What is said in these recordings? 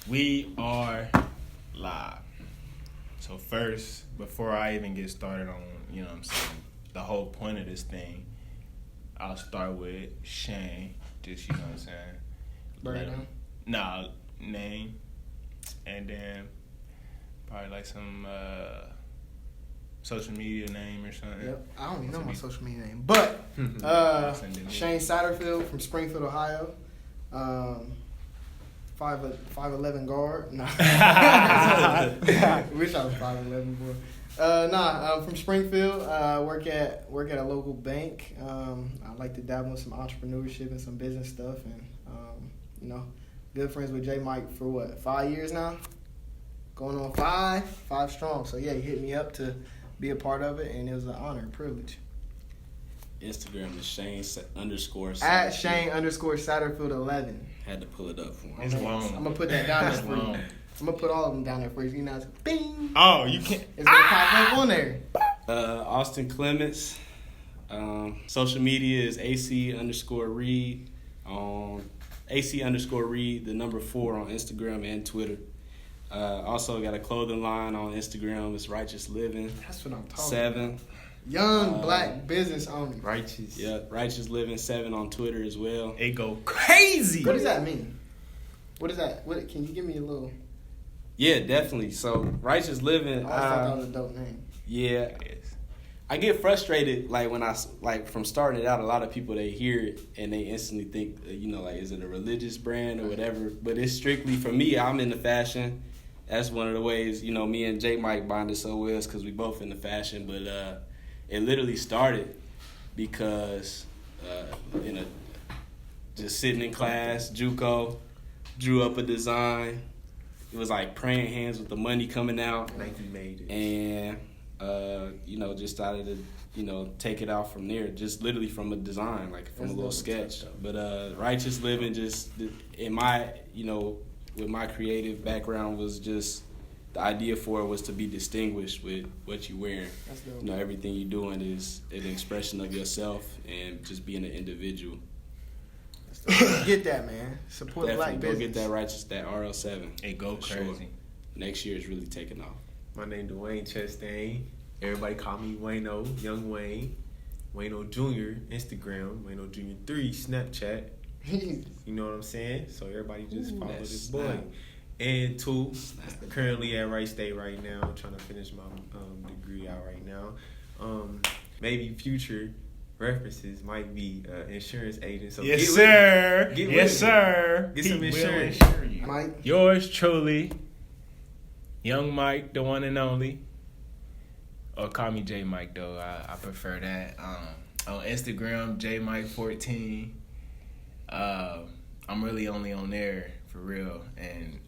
We are live. So first, before I even get started on, what I'm saying, the whole point of this thing, I'll start with Shane. Just, what I'm saying. Right now? Nah, name. And then probably like some social media name or something. Yep. I don't even know my social media name. But Shane Satterfield from Springfield, Ohio. 5'11" guard. Nah. Wish I was 5'11", boy. I'm from Springfield. Work at a local bank. I like to dabble in some entrepreneurship and some business stuff, and good friends with J. Mike for 5 years now. Going on five strong. So yeah, he hit me up to be a part of it, and it was an honor and privilege. Instagram is Shane _ At Shane _ 11. Had to pull it up for him. It's long. I'm gonna put that down there for you. I'm gonna put all of them down there for you. You know, it's bing. Oh, you can't. It's gonna pop up on there. Austin Clements. Social media is AC_Reed. AC_Reed, the number 4 on Instagram and Twitter. Also got a clothing line on Instagram. It's Righteous Living. That's what I'm talking 7. about. Young black business owner. Righteous. Yeah, Righteous Living 7 on Twitter as well. It go crazy. What does that mean? What is that? What can you give me a little? Yeah, definitely. So Righteous Living. I always thought that was a dope name. Yeah. I get frustrated when I from starting it out. A lot of people, they hear it and they instantly think is it a religious brand or whatever? But it's strictly for me. I'm into fashion. That's one of the ways me and J. Mike bonded so well is because we both into fashion. But it literally started because just sitting in class, JUCO, drew up a design. It was like praying hands with the money coming out. Like you made it. And just started to, take it out from there, just literally from a design, from a little sketch. But Righteous Living, just in my, with my creative background, was just the idea for it was to be distinguished with what you're wearing. Everything you're doing is an expression of yourself and just being an individual. Get that, man. Support Definitely black business. go get that Righteous, that RL7. It go crazy. Sure. Next year is really taking off. My name Dwayne Chastain. Everybody call me Wayno, Young Wayne. Wayno Jr. Instagram. Wayno Jr. 3 Snapchat. You know what I'm saying? So everybody just follow this boy. Snap. And 2, currently at Wright State right now. I'm trying to finish my degree out right now. Maybe future references might be insurance agent. So yes, sir. Get some insurance. Mike. Yours truly, Young Mike, the one and only. Or call me J Mike though. I prefer that. On Instagram, JMike14. I'm really only on there for real, and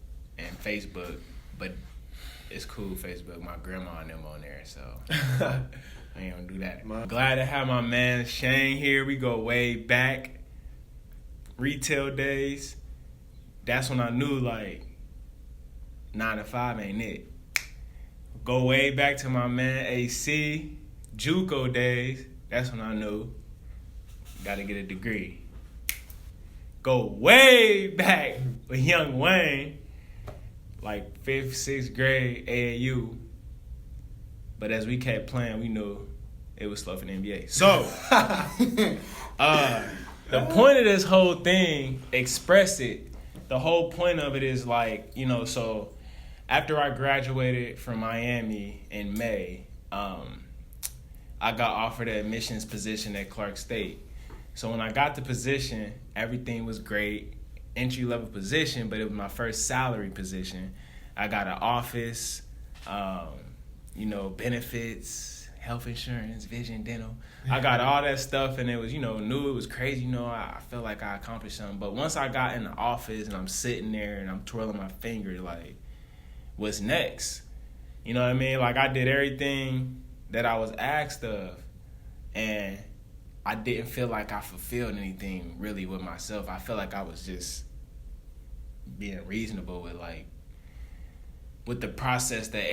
Facebook, but it's cool Facebook. My grandma and them on there, so I ain't gonna do that. Glad to have my man Shane here. We go way back. Retail days. That's when I knew 9 to 5 ain't it. Go way back to my man AC, JUCO days. That's when I knew gotta get a degree. Go way back with Young Wayne, 5th, 6th grade AAU. But as we kept playing, we knew it was slow for the NBA. So, the point of this whole thing, express it. The whole point of it is so after I graduated from Miami in May, I got offered an admissions position at Clark State. So when I got the position, everything was great, entry-level position, but it was my first salary position. I got an office, benefits, health insurance, vision, dental. I got all that stuff, and it was, knew it was crazy. I felt like I accomplished something. But once I got in the office and I'm sitting there and I'm twirling my finger, what's next? You know what I mean? I did everything that I was asked of, and I didn't feel like I fulfilled anything really with myself. I felt like I was just being reasonable with the process that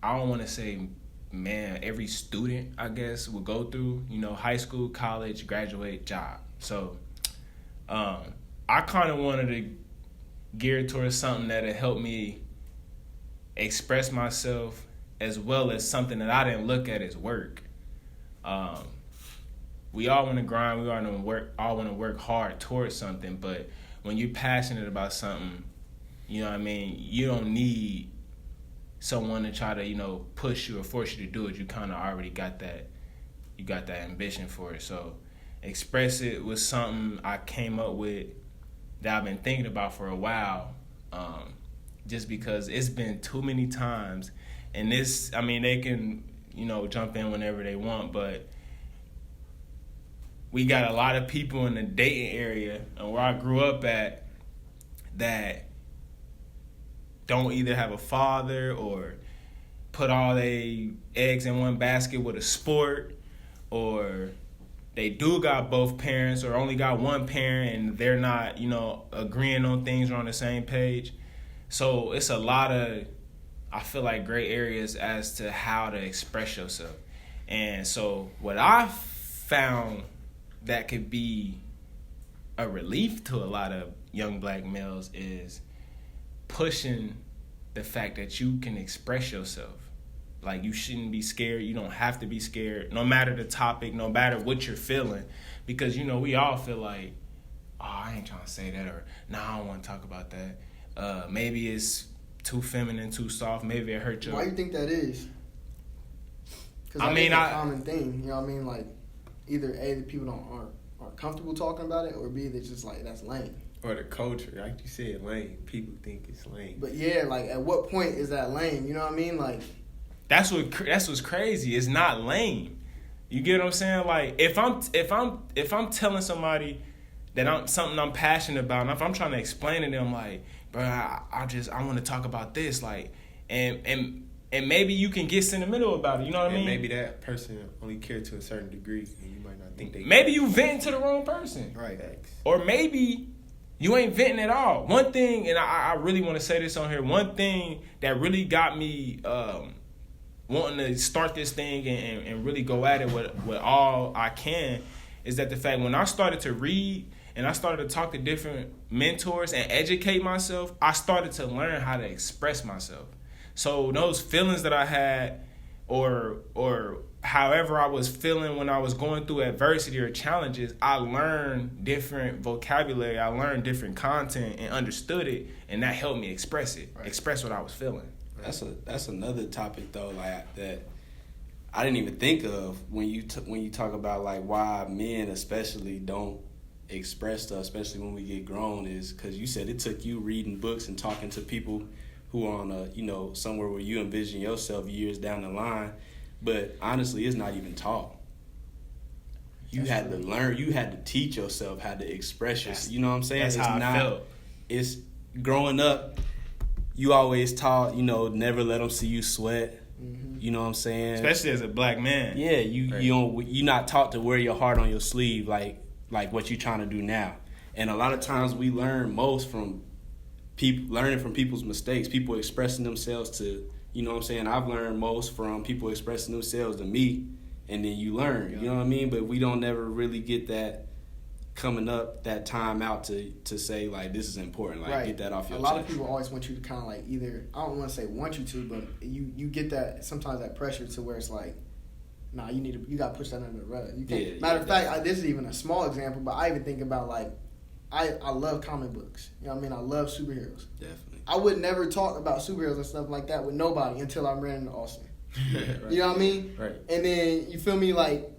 I don't want to say, every student, I guess, will go through, high school, college, graduate, job. So I kind of wanted to geared towards something that'll help me express myself, as well as something that I didn't look at as work. We all want to grind. We all want to work hard towards something. But when you're passionate about something, you know what I mean, you don't need someone to try to, push you or force you to do it. You kind of already got that. You got that ambition for it. So Express It was something I came up with that I've been thinking about for a while. Just because it's been too many times, and they can, jump in whenever they want, but we got a lot of people in the Dayton area and where I grew up at that don't either have a father or put all their eggs in one basket with a sport, or they do got both parents or only got one parent and they're not, agreeing on things or on the same page. So it's a lot of, I feel like, gray areas as to how to express yourself. And so what I found that could be a relief to a lot of young black males is pushing the fact that you can express yourself. Like, you shouldn't be scared. You don't have to be scared, no matter the topic, no matter what you're feeling. Because, we all feel like, oh, I ain't trying to say that, or nah, I don't want to talk about that. Maybe it's too feminine, too soft. Maybe it hurt your... Why do you think that is? Because I mean, it's a common thing. You know what I mean? Like, either A, the people aren't comfortable talking about it, or B, they're just like, that's lame. Or the culture, like you said, lame. People think it's lame. But yeah, like, at what point is that lame? You know what I mean? Like, that's what's crazy. It's not lame. You get what I'm saying? Like, if I'm telling somebody that something I'm passionate about, and if I'm trying to explain to them, like, bro, I want to talk about this, like, and maybe you can get sentimental about it. You know what I mean? Maybe that person only cared to a certain degree, and you might not think they. Maybe you venting to the wrong person, right? Or maybe you ain't venting at all. One thing, and I really want to say this on here. One thing that really got me wanting to start this thing and really go at it with all I can is that the fact when I started to read and I started to talk to different mentors and educate myself, I started to learn how to express myself. So those feelings that I had or however I was feeling when I was going through adversity or challenges, I learned different vocabulary, I learned different content and understood it, and that helped me express it, express what I was feeling. That's another topic though, like that I didn't even think of when you talk about like why men especially don't express stuff, especially when we get grown, is because you said it took you reading books and talking to people who are on somewhere where you envision yourself years down the line, but honestly, it's not even taught. You had to learn. You had to teach yourself how to express yourself. You know what I'm saying? That's how I felt. It's growing up. You always taught, never let them see you sweat. Mm-hmm. You know what I'm saying? Especially as a black man. Yeah, you're not taught to wear your heart on your sleeve like what you're trying to do now. And a lot of times we learn most from learning from people's mistakes, people expressing themselves to, you know what I'm saying? I've learned most from people expressing themselves to me, and then you learn, you know what I mean? But we don't never really get that coming up, that time out to say, like, this is important, like, get that off your chest. A lot of people always want you to kind of, like, either, I don't want to say want you to, but you get that, sometimes that pressure to where it's like, nah, you got to push that under the rug. You can't. Matter of fact, this is even a small example, but I even think about, like, I love comic books. You know what I mean? I love superheroes. Definitely. I would never talk about superheroes and stuff like that with nobody until I ran into Austin. Right. You know what I mean? Right. And then, you feel me, like,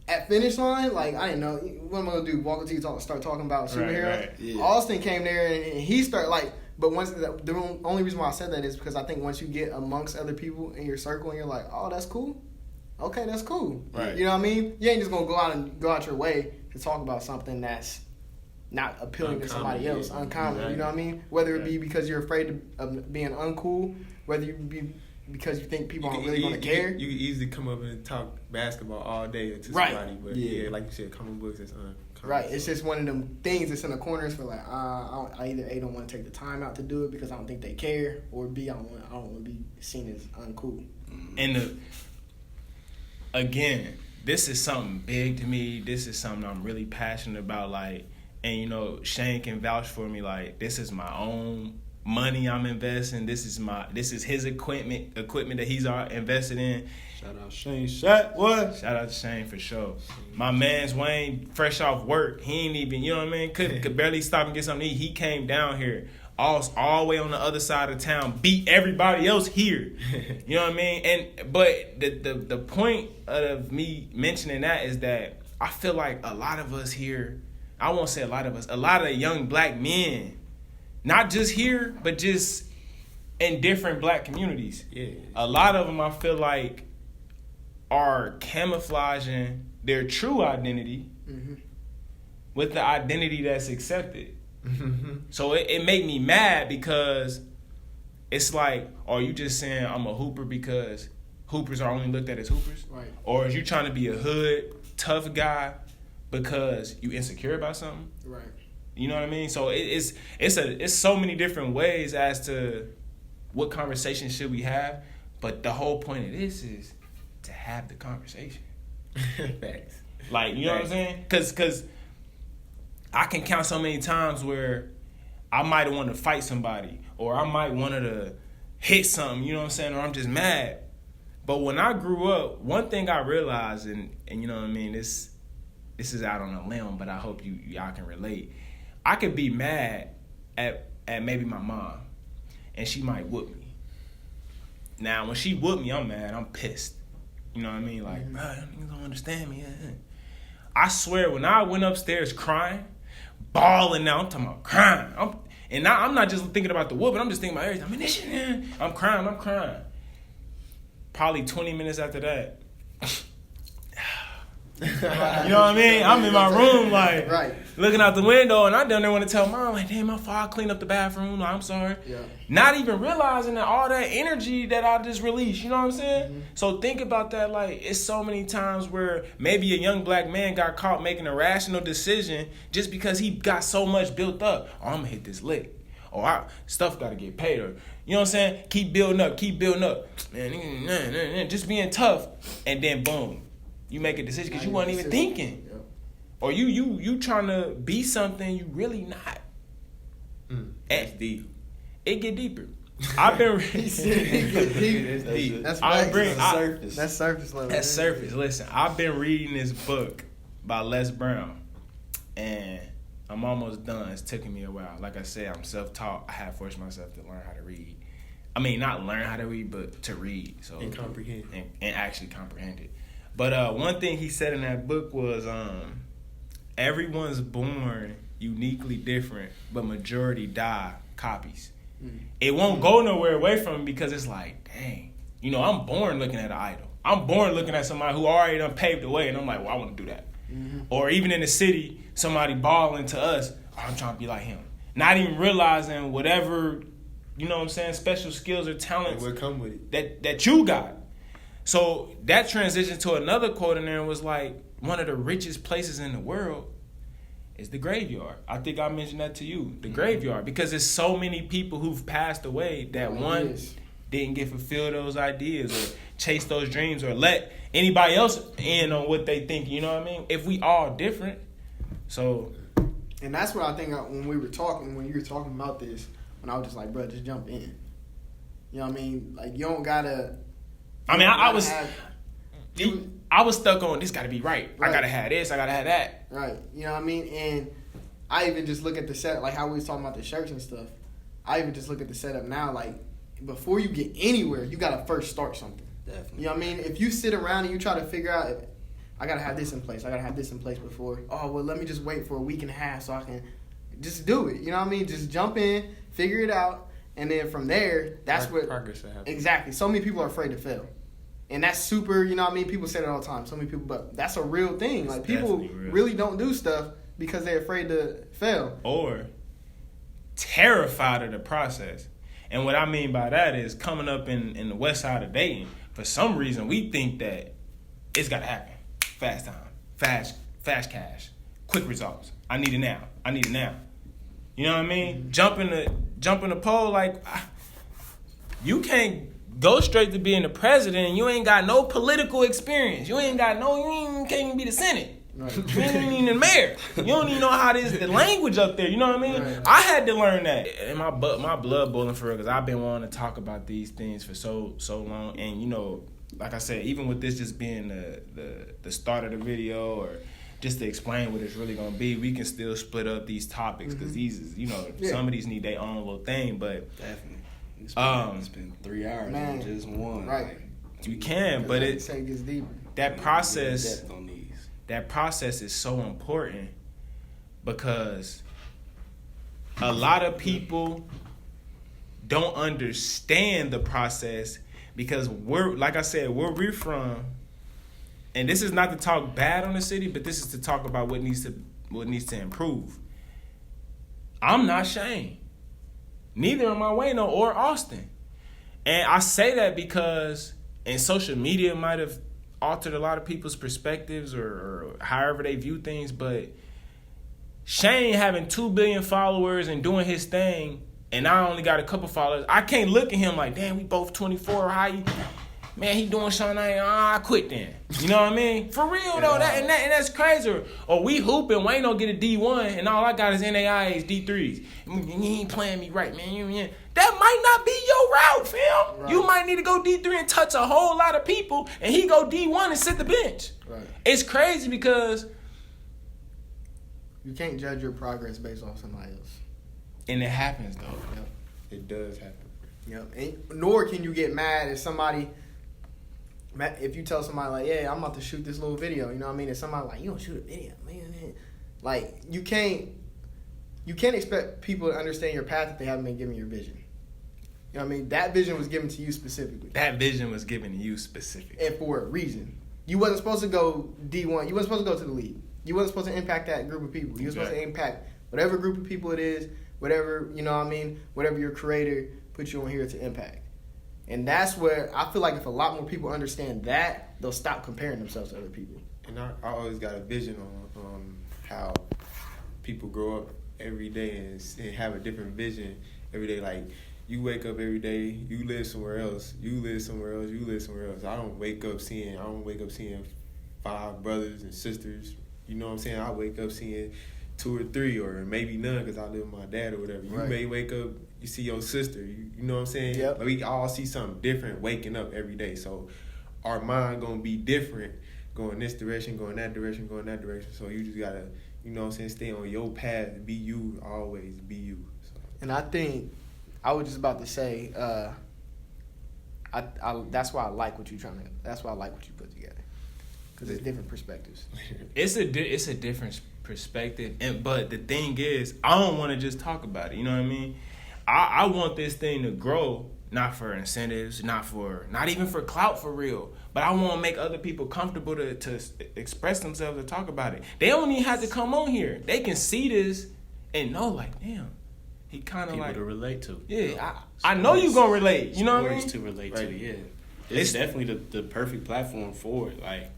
at finish line, like, I didn't know, what am I going to do? Walk up to you, start talking about superheroes? Right. Yeah. Austin came there and he started, like, but once the only reason why I said that is because I think once you get amongst other people in your circle and you're like, oh, that's cool. Okay, that's cool. Right. You know what I mean? You ain't just going to go out your way to talk about something that's not appealing to somebody else, uncommon. Right. You know what I mean? Whether it be because you're afraid of being uncool, whether you be because you think people aren't really going to care. You can easily come up and talk basketball all day to somebody, but yeah, like you said, comic books is uncommon. Right, it's just one of them things that's in the corners for like, I either A, don't want to take the time out to do it because I don't think they care, or B, I don't want to be seen as uncool. And again, this is something big to me. This is something I'm really passionate about, like. and Shane can vouch for me. Like, this is my own money I'm investing. This is his equipment that he's invested in. Shout out Shane. Shout out to Shane for sure. My man's Wayne, fresh off work, he ain't even, you know what I mean? Could barely stop and get something to eat. He came down here all the way on the other side of town, beat everybody else here. You know what I mean? But the point of me mentioning that is that I feel like a lot of us here, I won't say a lot of us, a lot of young black men, not just here, but just in different black communities. Yeah. A lot of them, I feel like, are camouflaging their true identity with the identity that's accepted. So it made me mad because it's like, are you just saying I'm a hooper because hoopers are only looked at as hoopers? Right. Or is you trying to be a hood, tough guy because you insecure about something? Right. You know what I mean? So it's so many different ways as to what conversation should we have, but the whole point of this is to have the conversation. Facts. Like, you know what I'm saying? Because I can count so many times where I might have wanted to fight somebody, or I might wanted to hit something, you know what I'm saying, or I'm just mad. But when I grew up, one thing I realized, and you know what I mean, this is out on a limb, but I hope y'all can relate. I could be mad at maybe my mom, and she might whoop me. Now, when she whoop me, I'm mad, I'm pissed. You know what I mean? Like, bro, you don't understand me. I swear, when I went upstairs crying, bawling now, I'm talking about crying. I'm not just thinking about the whooping, I'm just thinking about everything. I mean, this shit, I'm crying. Probably 20 minutes after that, you know what I mean? I'm in my room, like, looking out the window, and I down there want to tell mom, like, damn, my fault, I cleaned up the bathroom, I'm sorry. Yeah. Not even realizing that all that energy that I just released, you know what I'm saying? So think about that, like, it's so many times where maybe a young black man got caught making a rational decision just because he got so much built up. Oh, I'm gonna hit this lick. Or stuff gotta get paid, or, you know what I'm saying? Keep building up. Man, just being tough, and then boom. You make a decision because you weren't even thinking. Yep. Or you trying to be something you really not. That's deep. It get deeper. I've been It's deep. That's surface. That's surface level. That's surface. Listen, I've been reading this book by Les Brown, and I'm almost done. It's taking me a while. Like I said, I'm self-taught. I have forced myself to learn how to read. I mean, not learn how to read, but to read. So And comprehend. And actually comprehend it. But one thing he said in that book was, everyone's born uniquely different, but majority die copies. It won't go nowhere away from it because it's like, dang, I'm born looking at an idol. I'm born looking at somebody who already done paved the way, and I'm like, well, I want to do that. Or even in the city, somebody balling to us, oh, I'm trying to be like him. Not even realizing whatever, you know what I'm saying, special skills or talents What come with it. that you got. So that transitioned to another quote in there and was like, one of the richest places in the world is the graveyard. I think I mentioned that to you, the graveyard, because there's so many people who've passed away that didn't get fulfilled those ideas or chase those dreams or let anybody else in on what they think, you know what I mean? If we all different. So. And that's what I think when you were talking about this, when I was just like, bro, just jump in. You know what I mean? Like, you don't gotta. I mean, I was stuck on this. Got to be right. I gotta have this. I gotta have that. Right. You know what I mean? And I even just look at the set, like how we was talking about the shirts and stuff. I even just look at the setup now. Like, before you get anywhere, you gotta first start something. Definitely. You know what I mean? If you sit around and you try to figure out, I gotta have this in place. I gotta have this in place before. Oh well, let me just wait for a week and a half so I can just do it. You know what I mean? Just jump in, figure it out, and then from there, that's what progress will happen. Exactly. So many people are afraid to fail. And that's super, you know what I mean? People say that all the time. So many people, but that's a real thing. It's like, people really don't do stuff because they're afraid to fail. Or terrified of the process. And what I mean by that is coming up in the west side of Dayton, for some reason, we think that it's got to happen. Fast time. Fast cash. Quick results. I need it now. You know what I mean? Jump in the pole, like, you can't go straight to being the president and you ain't got no political experience. You can't even be the Senate. Right. You ain't even in the mayor. You don't even know how the language up there. You know what I mean? Right. I had to learn that. And my blood boiling for real because I've been wanting to talk about these things for so long. And, you know, like I said, even with this just being the start of the video or just to explain what it's really going to be, we can still split up these topics because these is, you know, some of these need their own little thing. But Definitely. It's been 3 hours man, on just one. right. Like, you can, but it gets deeper. That process... depth on these. That process is so important because a lot of people don't understand the process because like I said, where we're from, and this is not to talk bad on the city, but this is to talk about what needs to improve. I'm not Shane. Neither am I Wayno or Austin. And I say that because, and social media might have altered a lot of people's perspectives or however they view things, but Shane having 2 billion followers and doing his thing, and I only got a couple followers, I can't look at him like, damn, we both 24, how you, man, he doing something, I quit then. You know what I mean? For real though, and that's crazy. Or we hooping, Wayne don't get a D1, and all I got is NAIAs, D3s. He ain't playing me right, man. That might not be your route, fam. Right. You might need to go D3 and touch a whole lot of people, and he go D1 and sit the bench. Right. It's crazy because you can't judge your progress based on somebody else. And it happens, though. Yep. It does happen. Yep. And nor can you get mad if you tell somebody like, yeah, I'm about to shoot this little video, you know what I mean? And somebody like, you don't shoot a video, man. Like, you can't expect people to understand your path if they haven't been given your vision. You know what I mean? That vision was given to you specifically. That vision was given to you specifically. And for a reason. You wasn't supposed to go D1. You wasn't supposed to go to the league. You wasn't supposed to impact that group of people. You were supposed to impact whatever group of people it is, whatever, you know what I mean, whatever your creator put you on here to impact. And that's where I feel like if a lot more people understand that, they'll stop comparing themselves to other people. And I always got a vision on how people grow up every day and have a different vision every day. Like, you wake up every day, you live somewhere else, you live somewhere else, you live somewhere else. I don't wake up seeing 5 brothers and sisters. You know what I'm saying? I wake up seeing 2 or 3 or maybe none because I live with my dad or whatever. You may wake up, you see your sister. You know what I'm saying? Yep. Like, we all see something different waking up every day. So our mind going to be different going this direction, going that direction, going that direction. So you just got to, you know what I'm saying, stay on your path and be you, always be you. So. And I think, I was just about to say, that's why I like what that's why I like what you put together. Because it's different perspectives. It's a different perspective, but the thing is, I don't want to just talk about it. You know what I mean? I want this thing to grow, not for incentives, not even for clout for real. But I want to make other people comfortable to express themselves and talk about it. They don't even have to come on here. They can see this and know, like, damn, he kind of like to relate to. Yeah, I know you gonna relate. You know what I mean? To relate to, yeah. It's definitely the perfect platform for it. Like,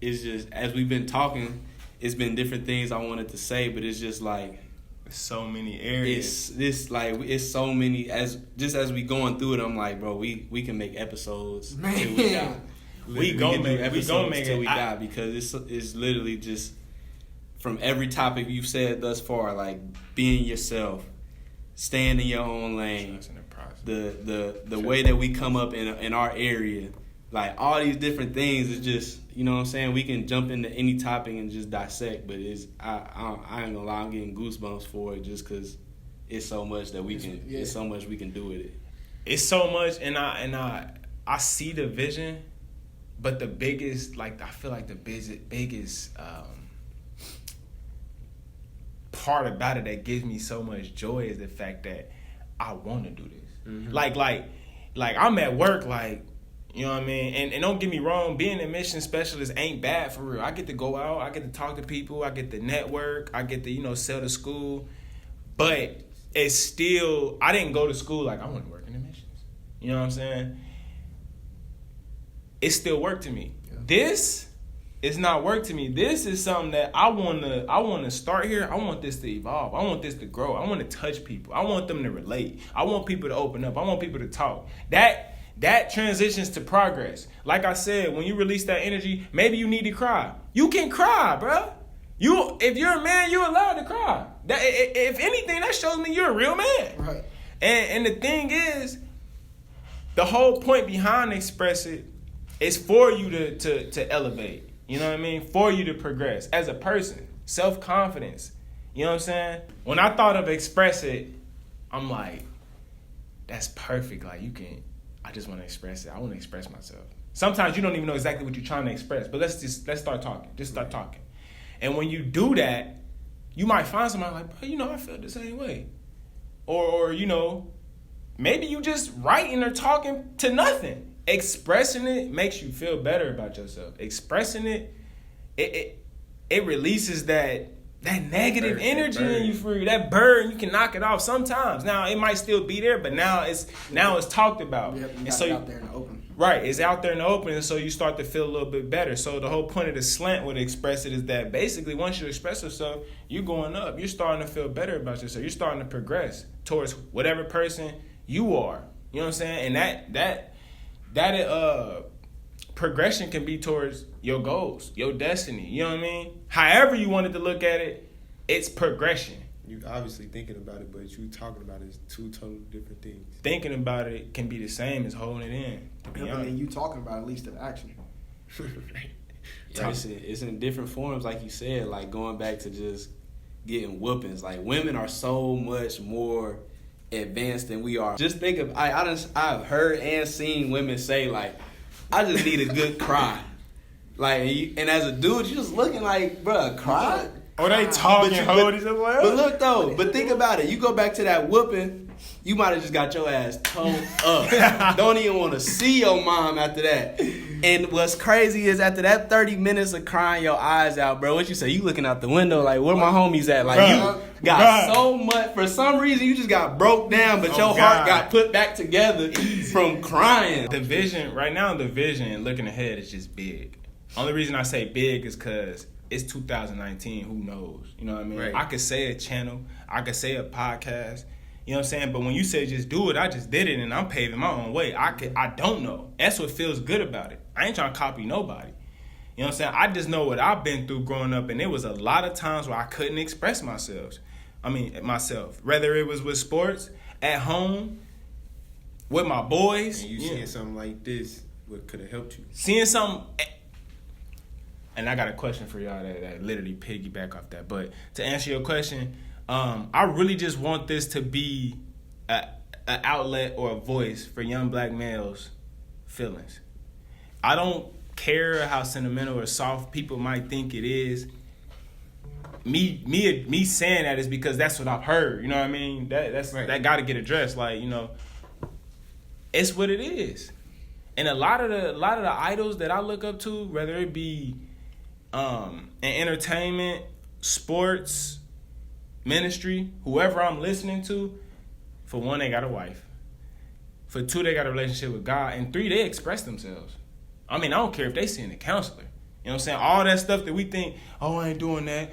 it's just, as we've been talking, it's been different things I wanted to say, but it's just like so many areas. It's so many. As we going through it, I'm like, bro, we can make episodes till we die. We gonna make episodes till we die because it's literally just from every topic you've said thus far, like being yourself, staying in your own lane, the way that we come up in our area. Like, all these different things is just, you know what I'm saying? We can jump into any topic and just dissect, but I ain't gonna lie, I'm getting goosebumps for it just because it's so much that it's so much we can do with it. It's so much, and I see the vision, but the biggest, like, I feel like the biggest part about it that gives me so much joy is the fact that I want to do this. Mm-hmm. Like I'm at work, like, you know what I mean? And don't get me wrong, being a mission specialist ain't bad for real. I get to go out, I get to talk to people, I get to network, I get to, you know, sell to school. But it's still, I didn't go to school like I want to work in the missions. You know what I'm saying? It's still work to me. Yeah. This is not work to me. This is something that I want to start here. I want this to evolve. I want this to grow. I want to touch people. I want them to relate. I want people to open up. I want people to talk. that transitions to progress. Like I said, when you release that energy, maybe you need to cry. You can cry, bro. If you're a man, you're allowed to cry. That, if anything, that shows me you're a real man. Right. And the thing is, the whole point behind Express It is for you to elevate. You know what I mean? For you to progress as a person. Self-confidence. You know what I'm saying? When I thought of Express It, I'm like, that's perfect. Like, I just want to express it. I want to express myself. Sometimes you don't even know exactly what you're trying to express, but let's start talking. Just start talking. And when you do that, you might find somebody like, bro, I feel the same way. Or maybe you just writing or talking to nothing. Expressing it makes you feel better about yourself. Expressing it releases that negative energy in you for you. That burden, you can knock it off sometimes. Now it might still be there, but now it's talked about. Yep, and so out there in the open. Right, it's out there in the open, and so you start to feel a little bit better. So the whole point of the slant with Express It is that basically once you express yourself, you're going up. You're starting to feel better about yourself. You're starting to progress towards whatever person you are. You know what I'm saying? And that progression can be towards your goals, your destiny. You know what I mean? However you wanted to look at it, it's progression. You obviously thinking about it, but you talking about it is two totally different things. Thinking about it can be the same as holding it in. To be honest. And you talking about it leads to action. Yeah, it's in different forms, like you said, like going back to just getting whoopings. Like, women are so much more advanced than we are. Just think of, I've heard and seen women say, like, I just need a good cry. Like, and as a dude, you're just looking like, bruh, cry? Or they talking and hold each other. But look, though, think about it. You go back to that whooping, you might have just got your ass towed up. Don't even want to see your mom after that. And what's crazy is after that 30 minutes of crying your eyes out, bro, what you say? You looking out the window like, where my homies at? Like, you got so much. For some reason, you just got broke down, but your heart got put back together from crying. The vision, right now, looking ahead is just big. Only reason I say big is because it's 2019. Who knows? You know what I mean? Right. I could say a channel. I could say a podcast. You know what I'm saying? But when you say just do it, I just did it and I'm paving my own way. I don't know. That's what feels good about it. I ain't trying to copy nobody. You know what I'm saying? I just know what I've been through growing up, and there was a lot of times where I couldn't express myself. Whether it was with sports, at home, with my boys. And you seeing something like this, what could have helped you? Seeing something. And I got a question for y'all that literally piggyback off that. But to answer your question, I really just want this to be an outlet or a voice for young black males' feelings. I don't care how sentimental or soft people might think it is. Me saying that is because that's what I've heard. You know what I mean? That got to get addressed. Like, it's what it is. And a lot of the idols that I look up to, whether it be in entertainment, sports, ministry, whoever I'm listening to, for one, they got a wife. For two, they got a relationship with God. And three, they express themselves. I don't care if they seeing a counselor. You know what I'm saying? All that stuff that we think, I ain't doing that.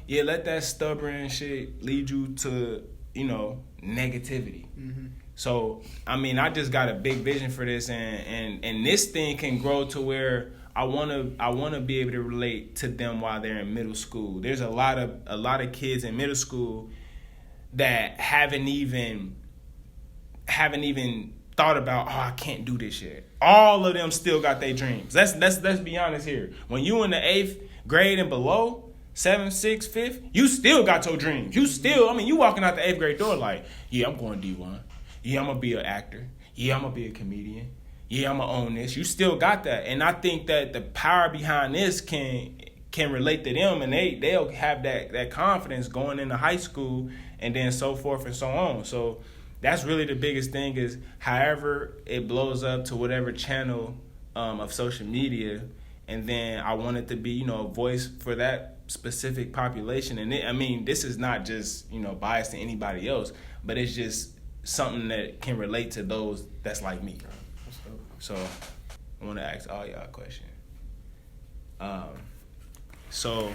Yeah, let that stubborn shit lead you to, negativity. Mm-hmm. So, I just got a big vision for this, and this thing can grow to where I wanna be able to relate to them while they're in middle school. There's a lot of kids in middle school that haven't even thought about, I can't do this yet. All of them still got their dreams. Let's be honest here. When you in the 8th grade and below, 7th, 6th, 5th, you still got your dreams. You still, you walking out the 8th grade door like, yeah, I'm going D1. Yeah, I'm gonna be an actor. Yeah, I'm gonna be a comedian. Yeah, I'm gonna own this. You still got that. And I think that the power behind this can relate to them, and they'll have that confidence going into high school and then so forth and so on. So that's really the biggest thing, is however it blows up to whatever channel of social media, and then I want it to be, a voice for that specific population. And this is not just, biased to anybody else, but it's just something that can relate to those that's like me. So I want to ask all y'all a question. So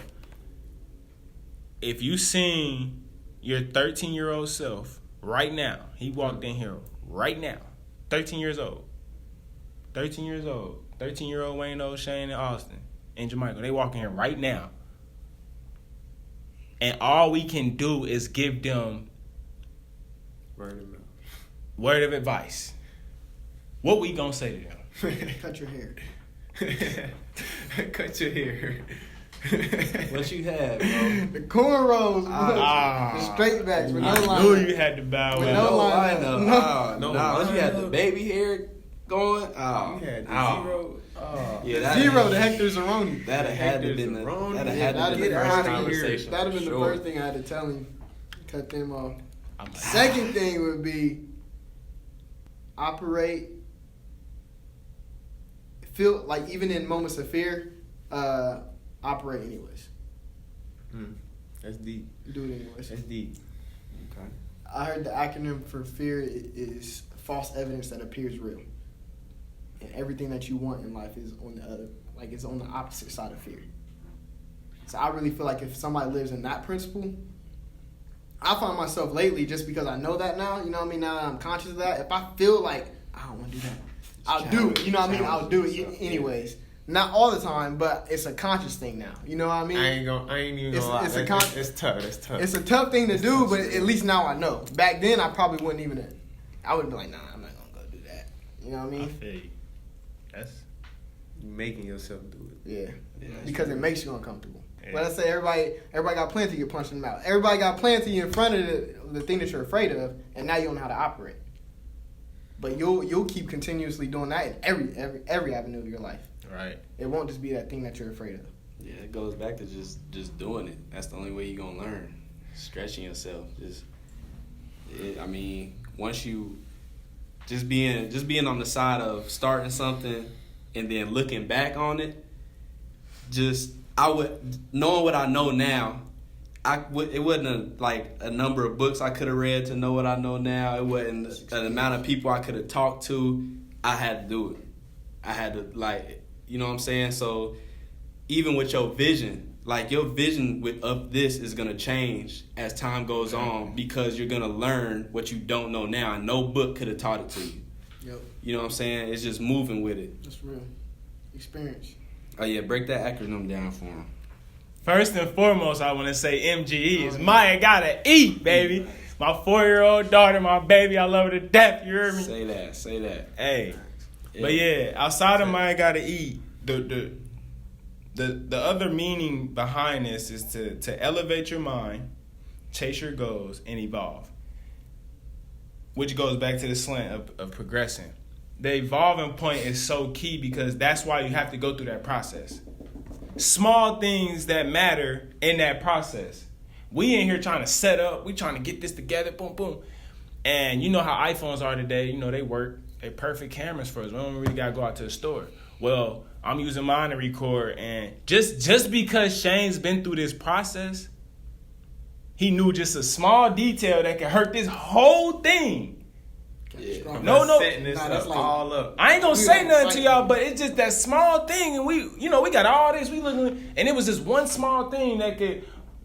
if you seen your 13-year-old self right now, he walked in here right now, 13 years old, 13 years old. 13-year-old Wayno, Shane, and Austin, and Jamaica. They walking here right now. And all we can do is give them word of advice. What we gonna say to them? Cut your hair. Cut your hair. What you had, bro? The cornrows, the straight backs with no line. I knew you had to bow With out. no line. Once you had the baby hair going, You had the zero. Zero to Hector Zeroni. That'd have been the first conversation. That'd have been the first thing I had to tell him. Cut them off. Second thing would be operate. Feel like even in moments of fear, operate anyways. That's deep. Do it anyways. That's deep. Okay. I heard the acronym for fear is false evidence that appears real. And everything that you want in life is on the other, like it's on the opposite side of fear. So I really feel like if somebody lives in that principle, I find myself lately, just because I know that now, you know what I mean, now that I'm conscious of that, if I feel like I don't want to do that, I'll do it, you know what I mean, I'll do it anyways. Not all the time, but it's a conscious thing now, you know what I mean? I ain't even gonna lie. It's tough. It's a tough thing to do, but at least now I know. Back then, I probably wouldn't even, I would be like, nah, I'm not going to go do that. You know what I mean? I feel you. That's making yourself do it. Yeah, because it makes you uncomfortable. Yeah. But I say everybody got plans to get punched in the mouth. Everybody got plans to you in front of the thing that you're afraid of, and now you don't know how to operate. But you'll keep continuously doing that in every avenue of your life. right. It won't just be that thing that you're afraid of. Yeah, it goes back to just doing it. That's the only way you're gonna learn. Stretching yourself. Once you just being on the side of starting something and then looking back on it, knowing what I know now, it wasn't a number of books I could have read to know what I know now. It wasn't an amount of people I could have talked to. I had to do it. I had to, you know what I'm saying? So even with your vision, your vision of this is going to change as time goes on, because you're going to learn what you don't know now, and no book could have taught it to you. Yep. You know what I'm saying? It's just moving with it. That's real. Experience. Oh, yeah, break that acronym down for him. First and foremost, I want to say M.G.E. is Maya gotta eat, baby. My 4-year-old daughter, my baby, I love her to death. You heard me? Say that. Hey. Yeah. But yeah, outside of Maya gotta eat, the other meaning behind this is to elevate your mind, chase your goals, and evolve. Which goes back to the slant of progressing. The evolving point is so key, because that's why you have to go through that process. Small things that matter in that process. We in here trying to set up. We trying to get this together. Boom, boom. And you know how iPhones are today. You know, they work. They perfect cameras for us. We don't really got to go out to the store. Well, I'm using mine to record. And just because Shane's been through this process, he knew just a small detail that could hurt this whole thing. Yeah. No. Setting this all up. I ain't gonna say nothing to y'all, but it's just that small thing, and we got all this. We looking, and it was just one small thing that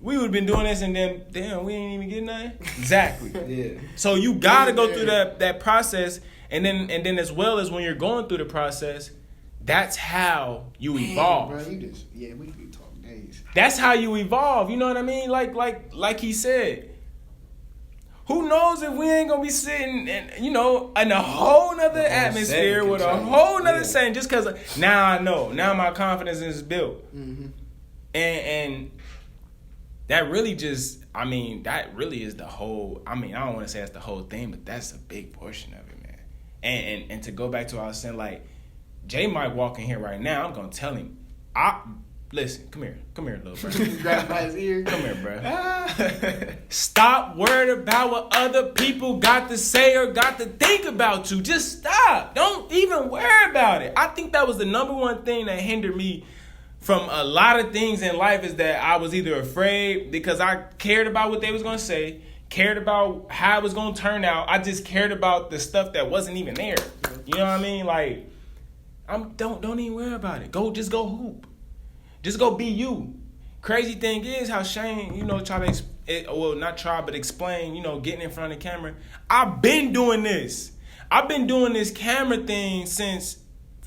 we would have been doing this, and then damn, we ain't even getting nothing. Exactly. Yeah. So you gotta go through that process, and then as well as when you're going through the process, that's how you evolve. Bro, we could talk days. That's how you evolve. You know what I mean? Like he said. Who knows if we ain't gonna be sitting in a whole nother atmosphere with a whole nother setting, just because now I know. Now my confidence is built. Mm-hmm. And that really that really is the whole, I don't want to say that's the whole thing, but that's a big portion of it, man. And to go back to what I was saying, Jay might walk in here right now, I'm gonna tell him, listen, come here, little bro. Grab him by his ear. Come here, bro. Stop worried about what other people got to say or got to think about you. Just stop. Don't even worry about it. I think that was the number one thing that hindered me from a lot of things in life, is that I was either afraid because I cared about what they was going to say, cared about how it was going to turn out. I just cared about the stuff that wasn't even there. You know what I mean? Don't even worry about it. Just go hoop. Just go be you. Crazy thing is how Shane, explain, getting in front of the camera. I've been doing this. I've been doing this camera thing since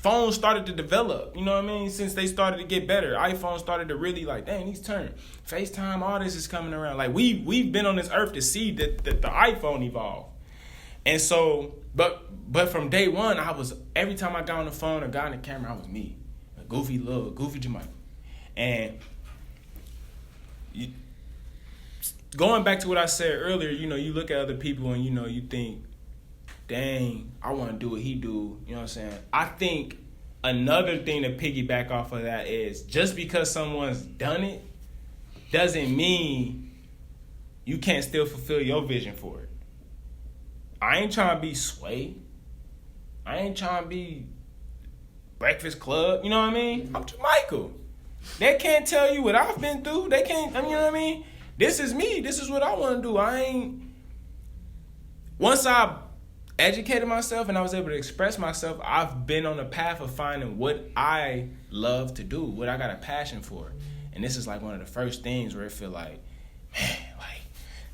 phones started to develop. You know what I mean? Since they started to get better, iPhones started to really like, dang, these turn. FaceTime, all this is coming around. Like we've been on this earth to see that the iPhone evolve. And so, but from day one, every time I got on the phone or got on the camera, I was me, a goofy Jamaican. And going back to what I said earlier, you know, you look at other people and, you know, you think, dang, I want to do what he do. You know what I'm saying? I think another thing to piggyback off of that is just because someone's done it doesn't mean you can't still fulfill your vision for it. I ain't trying to be Sway. I ain't trying to be Breakfast Club. You know what I mean? I'm Michael. They can't tell you what I've been through. They can't, you know what I mean? This is me. This is what I want to do. Once I educated myself and I was able to express myself, I've been on the path of finding what I love to do, what I got a passion for. And this is like one of the first things where I feel like, man, like,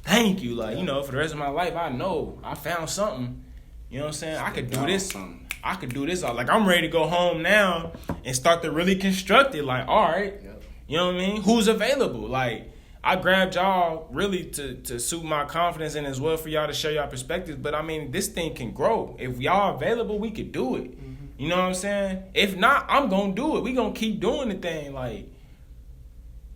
thank you. Like, you know, for the rest of my life, I know I found something. You know what I'm saying? I could do this. I could do this. Like, I'm ready to go home now and start to really construct it. Like, all right, you know what I mean? Who's available? Like, I grabbed y'all really to suit my confidence and as well for y'all to share y'all perspectives. But, I mean, this thing can grow. If y'all available, we could do it. Mm-hmm. You know what I'm saying? If not, I'm going to do it. We going to keep doing the thing. Like,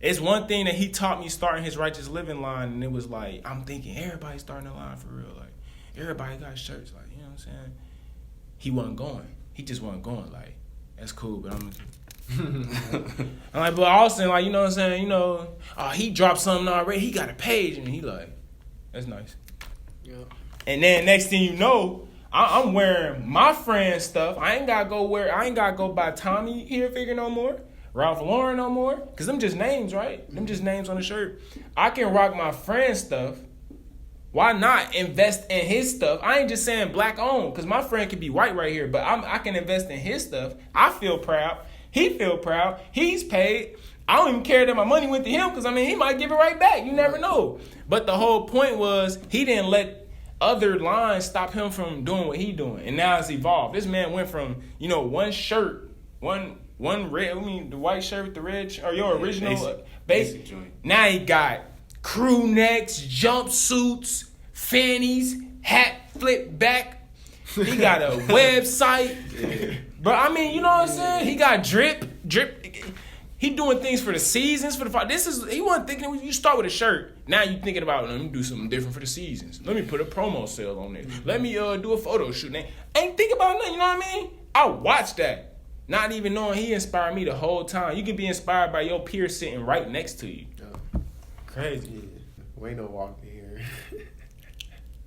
it's one thing that he taught me starting his Righteous Living line, and it was like, I'm thinking everybody's starting a line for real. Like, everybody got shirts. Like, you know what I'm saying? He wasn't going. He just wasn't going. Like, that's cool, but I'm like, but Austin, like, you know what I'm saying? You know, he dropped something already. He got a page, and he like, that's nice. Yeah. And then next thing you know, I'm wearing my friend's stuff. I ain't gotta go buy Tommy Hilfiger no more, Ralph Lauren no more, cause them just names, right? Them just names on the shirt. I can rock my friend's stuff. Why not invest in his stuff? I ain't just saying black owned, cause my friend could be white right here, but I can invest in his stuff. I feel proud. He feel proud. He's paid. I don't even care that my money went to him, because, I mean, he might give it right back. You never know. But the whole point was he didn't let other lines stop him from doing what he doing. And now it's evolved. This man went from, you know, one shirt, one red, the white shirt with the red, or your original basic joint. Now he got crew necks, jumpsuits, fannies, hat flip back. He got a website. Yeah. But I mean, you know what I'm saying? He got drip. He doing things for the seasons, for the he wasn't thinking, you start with a shirt. Now you thinking about, let me do something different for the seasons. Let me put a promo sale on there. Let me do a photo shoot. Ain't think about nothing, you know what I mean? I watched that. Not even knowing he inspired me the whole time. You can be inspired by your peer sitting right next to you. Crazy. Yeah. Wayno walking here.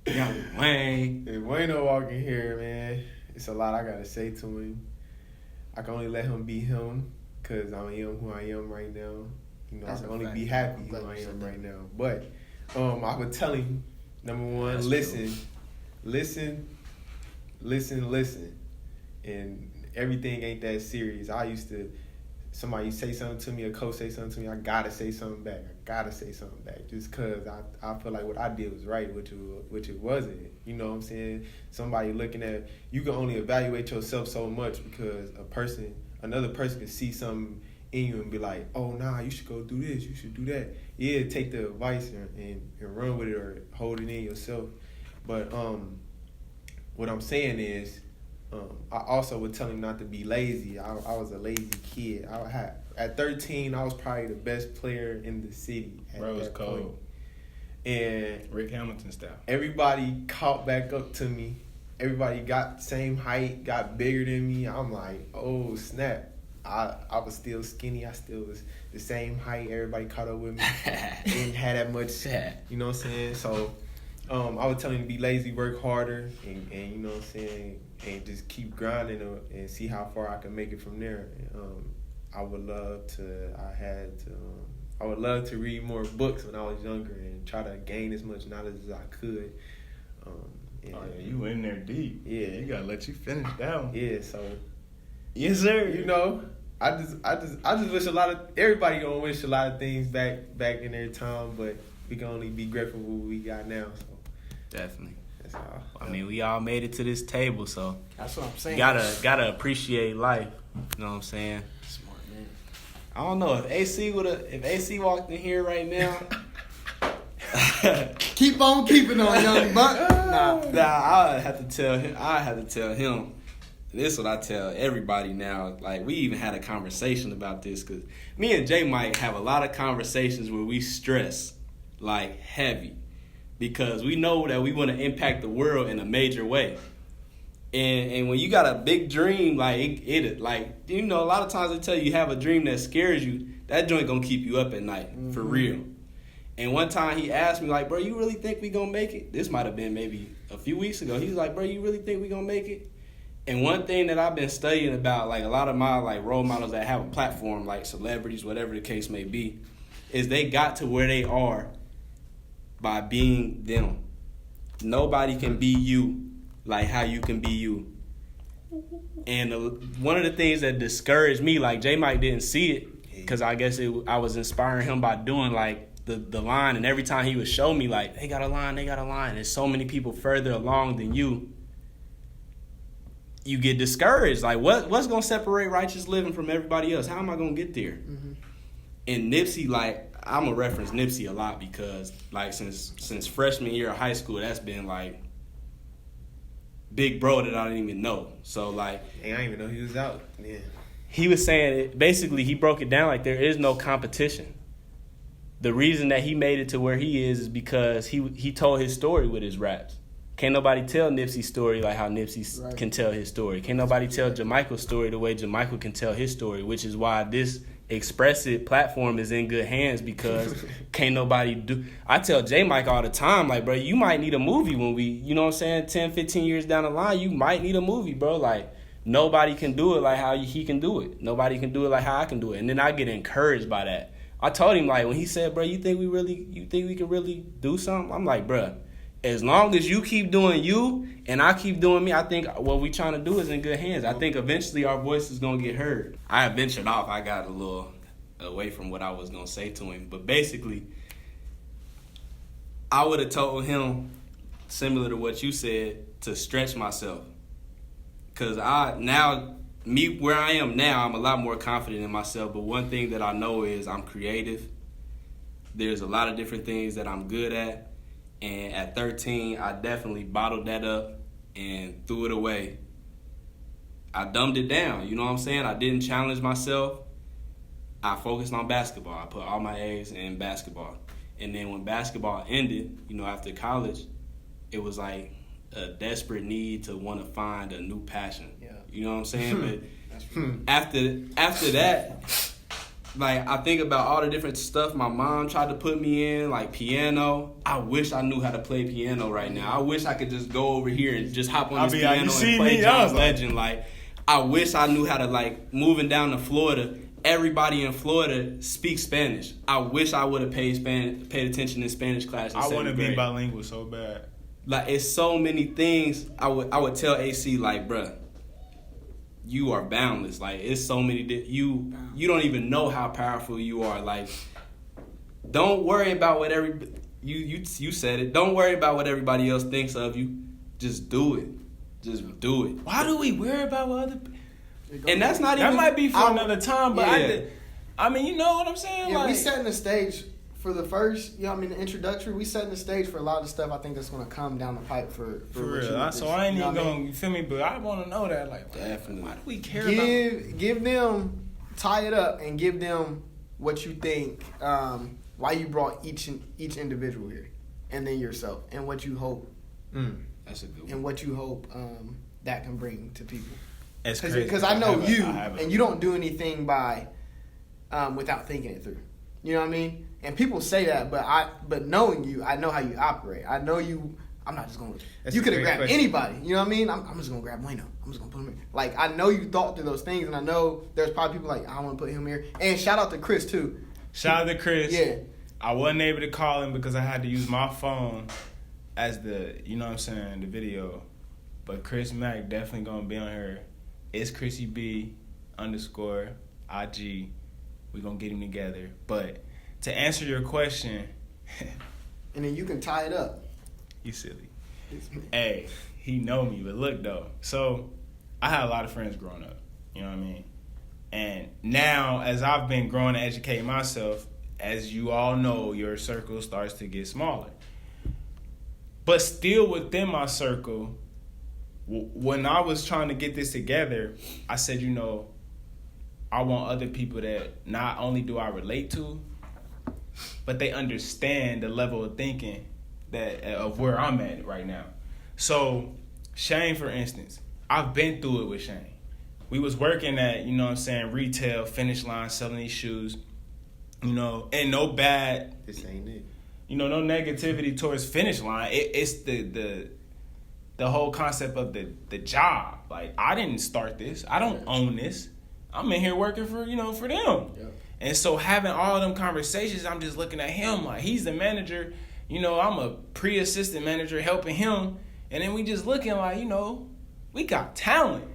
Young Wayne. If Wayno walking here, man, it's a lot I gotta say to him. I can only let him be him, because I am who I am right now. You know, I can only be happy who I am right now. But I would tell him, number one, listen. And everything ain't that serious. Somebody say something to me, a coach say something to me, I gotta say something back. Just because I feel like what I did was right, which it wasn't. You know what I'm saying? Somebody looking at, you can only evaluate yourself so much, because another person can see something in you and be like, oh, nah, you should go do this, you should do that. Yeah, take the advice and run with it, or hold it in yourself. But what I'm saying is, I also would tell him not to be lazy. I was a lazy kid. At 13, I was probably the best player in the city at that point. And Rick Hamilton style. Everybody caught back up to me. Everybody got the same height, got bigger than me. I'm like, oh, snap. I was still skinny. I still was the same height. Everybody caught up with me. Didn't have that much, you know what I'm saying? So I would tell him to be lazy, work harder, and you know what I'm saying, and just keep grinding and see how far I can make it from there. I would love to read more books when I was younger and try to gain as much knowledge as I could. You in there deep. Yeah. You gotta let you finish down. Yeah, so. Yes, sir. You know, I just wish everybody gonna wish a lot of things back in their time, but we can only be grateful for what we got now. So definitely. So, I mean, we all made it to this table, so That's what I'm saying. gotta appreciate life. You know what I'm saying? Smart man. I don't know if AC walked in here right now. Keep on keeping on, young buck. Nah. I have to tell him. This is what I tell everybody now. Like, we even had a conversation about this because me and J Mike have a lot of conversations where we stress like heavy because we know that we want to impact the world in a major way. And when you got a big dream, like it like, you know, a lot of times they tell you have a dream that scares you, that joint gonna keep you up at night, for real. And one time he asked me, like, bro, you really think we gonna make it? This might have been maybe a few weeks ago. He was like, bro, you really think we gonna make it? And one thing that I've been studying about, like a lot of my like role models that have a platform, like celebrities, whatever the case may be, is they got to where they are by being them. Nobody can be you like how you can be you. And one of the things that discouraged me, like J Mike didn't see it, because I guess I was inspiring him by doing like the line, and every time he would show me like, they got a line. There's so many people further along than you. You get discouraged. Like, what's gonna separate righteous living from everybody else? How am I gonna get there? Mm-hmm. And Nipsey, like, I'm gonna reference Nipsey a lot because, like, since freshman year of high school, that's been like big bro that I didn't even know. So like, I didn't even know he was out. Yeah. He was saying basically he broke it down like there is no competition. The reason that he made it to where he is because he told his story with his raps. Can't nobody tell Nipsey's story like how Nipsey can tell his story. Can't nobody tell Jamichael's story the way Jamichael can tell his story, which is why this expressive platform is in good hands because can't nobody do. I tell J Mike all the time, like, bro, you might need a movie when we, you know what I'm saying, 10, 15 years down the line, you might need a movie, bro. Like, nobody can do it like how he can do it. Nobody can do it like how I can do it. And then I get encouraged by that. I told him, like, when he said, bro, you think we can really do something? I'm like, bro, as long as you keep doing you and I keep doing me, I think what we trying to do is in good hands. I think eventually our voice is going to get heard. I ventured off. I got a little away from what I was going to say to him. But basically, I would have told him, similar to what you said, to stretch myself. Because where I am now, I'm a lot more confident in myself. But one thing that I know is I'm creative. There's a lot of different things that I'm good at. And at 13, I definitely bottled that up and threw it away. I dumbed it down, you know what I'm saying? I didn't challenge myself. I focused on basketball. I put all my eggs in basketball. And then when basketball ended, you know, after college, it was like a desperate need to want to find a new passion. Yeah. You know what I'm saying? But after that, like, I think about all the different stuff my mom tried to put me in, like piano. I wish I knew how to play piano right now. I wish I could just go over here and just hop on this piano and play John Legend. Like, I wish I knew how to, like, moving down to Florida, everybody in Florida speaks Spanish. I wish I would have paid attention in Spanish class in 7th grade. I want to be bilingual so bad. Like, it's so many things I would tell AC, like, bruh, you are boundless. Like, it's so many. You don't even know how powerful you are. Like, don't worry about what you said it. Don't worry about what everybody else thinks of you. Just do it. Just do it. Why do we worry about what other? And that's not that even. That might be for another time. But yeah. I mean, you know what I'm saying? Yeah, like, we setting the stage for the first. You know, I mean, the introductory. We setting the stage for a lot of stuff. I think that's going to come down the pipe for real. So I ain't even going. You feel me? But I want to know that. Like, definitely. Why do we care about? Give them, tie it up, and give them what you think. Why you brought each individual here, and then yourself, and what you hope. That's a good one. And what you hope that can bring to people. Because I know you, and you don't do anything by without thinking it through. You know what I mean? And people say that, but knowing you, I know how you operate. I know you. I'm not just going to. You could have grabbed anybody. You know what I mean? I'm just going to grab Wayno. I'm just going to put him in. Like, I know you thought through those things, and I know there's probably people like, I want to put him here. And shout out to Chris, too. Shout out to Chris. Yeah. I wasn't able to call him because I had to use my phone as the, you know what I'm saying, the video. But Chris Mack definitely going to be on here. It's Chrissy B _ IG. We're going to get him together. But to answer your question. And then you can tie it up. You silly. Hey, he know me, but look though. So I had a lot of friends growing up. You know what I mean? And now, as I've been growing and educating myself, as you all know, your circle starts to get smaller. But still within my circle, when I was trying to get this together, I said, you know, I want other people that not only do I relate to, but they understand the level of thinking that of where I'm at right now. So Shane, for instance, I've been through it with Shane. We was working at, you know what I'm saying, retail, Finish Line, selling these shoes, you know, and no bad. This ain't it. You know, no negativity towards Finish Line. It's the whole concept of the job. Like, I didn't start this. I don't own this. I'm in here working for, you know, for them. Yeah. And so having all them conversations, I'm just looking at him like he's the manager. You know, I'm a pre-assistant manager helping him. And then we just looking like, you know, we got talent.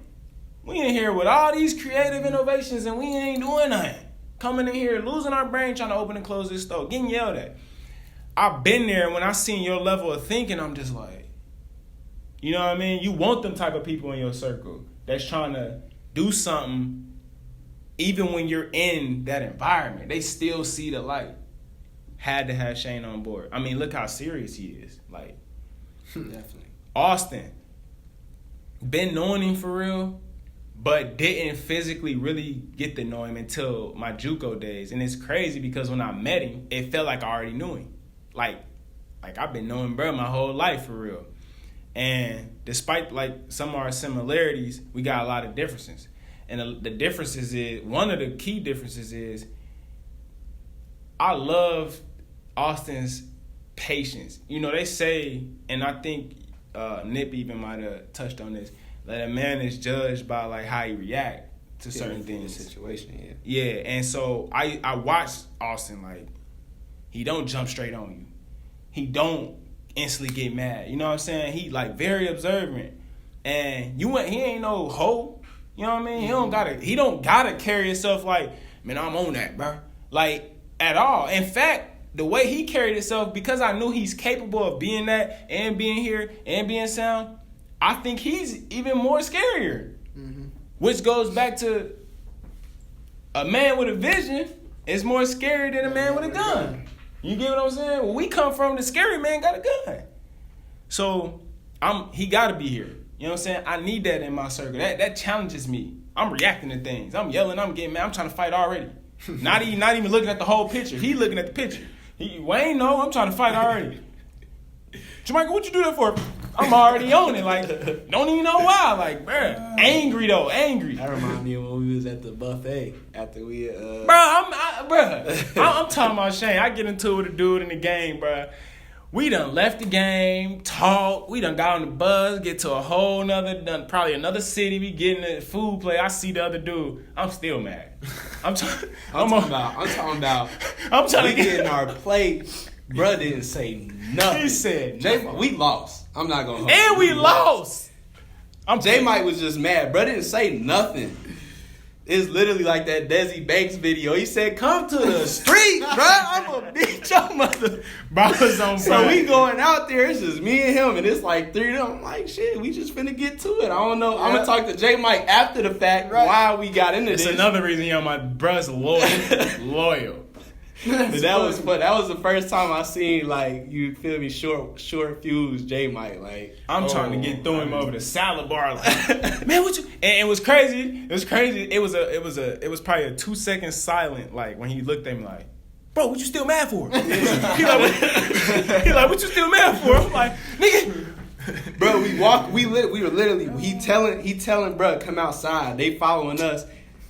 We in here with all these creative innovations and we ain't doing nothing. Coming in here, losing our brain, trying to open and close this store, getting yelled at. I've been there, and when I seen your level of thinking, I'm just like, you know what I mean? You want them type of people in your circle that's trying to do something even when you're in that environment. They still see the light. Had to have Shane on board. I mean, look how serious he is. Like, Definitely. Austin, been knowing him for real, but didn't physically really get to know him until my JUCO days. And it's crazy because when I met him, it felt like I already knew him. Like I've been knowing bro my whole life for real. And despite like some of our similarities, we got a lot of differences. And the differences is, one of the key differences is, I love Austin's patience. You know, they say, and I think Nip even might have touched on this, that a man is judged by like how he react to certain things. Situation, yeah. Yeah, and so I watched Austin, like, he don't jump straight on you. He don't instantly get mad. You know what I'm saying? He like very observant. And he ain't no hoe. You know what I mean? He don't gotta carry himself like, man, I'm on that, bro. Like, at all. In fact, the way he carried himself, because I knew he's capable of being that and being here and being sound, I think he's even more scarier. Mm-hmm. Which goes back to a man with a vision is more scary than a man with a gun. You get what I'm saying? Where we come from, the scary man got a gun. So he gotta be here. You know what I'm saying? I need that in my circle. That challenges me. I'm reacting to things. I'm yelling, I'm getting mad, I'm trying to fight already. Not even looking at the whole picture. He looking at the picture. Wayne, no, I'm trying to fight already. Jamaica, what you do that for? I'm already on it. Like, don't even know why. Like, bruh, angry though, angry. That reminds me of when we was at the buffet after we. I'm talking about Shane. I get into it with a dude in the game, bruh. We done left the game, talk. We done got on the bus, get to a whole nother, probably another city. We getting the food play. I see the other dude. I'm still mad. I'm talking about. We getting our plate. Bruh didn't say nothing. He said, we lost. I'm not gonna hold and we lost. J Mike was just mad. Bruh didn't say nothing. It's literally like that Desi Banks video. He said, "Come to the street, bruh. I'm gonna beat your mother." So we going out there. It's just me and him, and it's like three of them. I'm like, shit, we just finna get to it. I don't know. Yeah. I'm gonna talk to J Mike after the fact why we got into this. It's another reason, my bruh's loyal. But that was fun. That was the first time I seen, like, you feel me, short fuse J Mike. Like, I'm trying to get through him over the salad bar. Like, man, what you? And it was crazy. It was probably a 2-second silent. Like, when he looked at me, like, bro, what you still mad for? he like, what you still mad for? I'm like, nigga. Bro, we were literally, he telling bro, come outside. They following us.